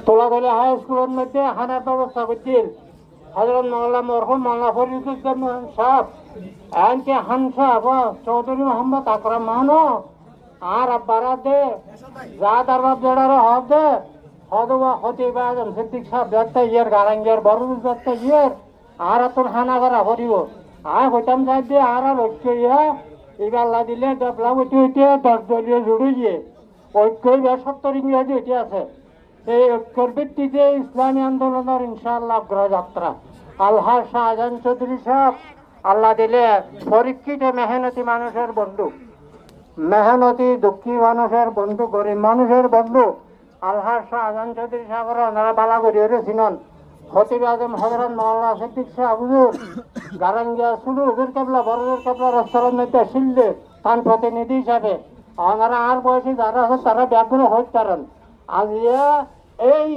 তোলাতলি high স্কুলের মধ্যে হানার ব্যবস্থা করছিল হজরত মাওলানা মরহুম মাওলানা ফরিদুজ্জামান সাহেব এনকে হান সাহেব চৌধুরী মোহাম্মদ আকরাম মাহানো আর আব্বারা দে যা দরবার জেডার হব দে হদবা খতিব আজম সিদ্দিক সাহেব দেখতে ইয়ার গারাঙ্গের বড়ুজ দেখতে ইয়ার আর তোর হানা করা করিব আর হইতাম যাই দিয়ে আর ঐক্য ইয়া এবার দিলে ডেভেলপ হইতে হইতে 10 দলীয় জুড়িয়ে ঐক্য 70 ইংরেজি হইতে আছে এই ঐক্যর ভিত্তিতে ইসলামী আন্দোলনের ইনশাআল্লাহ অগ্রযাত্রা আলহাজ শাহজাহান চৌধুরী সাহেব আল্লাহ দিলে পরীক্ষিত মেহনতি মানুষের বন্ধু মেহনতি দুঃখী মানুষের বন্ধু গরিব মানুষের বন্ধু আলহাজ শাহজাহান চৌধুরী সাহেবের ওনারা বালা করিয়ে ছিলেন খতিব আজম হযরত মাওলানা সিদ্দিক সাহেব হুজুর গারাঙ্গিয়া সুলুর হুজুর কেবলা বড়দের কেবলা রাস্তার মধ্যে শিললে তার প্রতিনিধি হিসাবে ওনারা আর বয়সী যারা আছে তারা ব্যাগুলো হইতে পারেন আজিয়া এই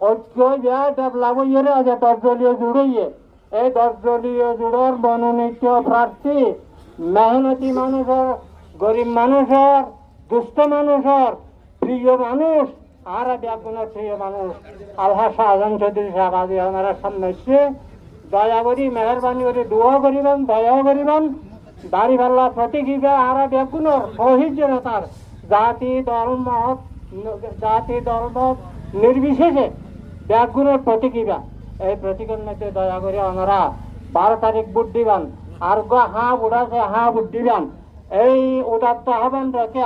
ঐক্য ডেভেলপ হইয়ে আজ 10 দলীয় জুড়িয়ে এই 10 দলীয় জুড়োর মনোনীত প্রার্থী মেহনতি মানুষের গরিব মানুষের দুস্থ মানুষের প্রিয় মানুষ আর ব্যাগুণের প্রিয় মানুষ আলহাজ শাহজাহান চৌধুরী সাহেব আজি ওনারা সামনে এসে দয়া করি মেহরবানি করে দোয়া করিবেন দয়াও করিবেন বাড়ি ভাল্লা প্রতীকিকা আর ব্যাগুণের শহীদ জনতার জাতি ধর্ম নির্বিশেষে ব্যাগুণের প্রতীকিবা এই প্রতীকের মধ্যে দয়া করে ওনারা 12 তারিখ ভোট দিবেন আর হাঁ উড়াছে হাঁ ভোট দিবেন এই উদাত্ত আহ্বান রেখে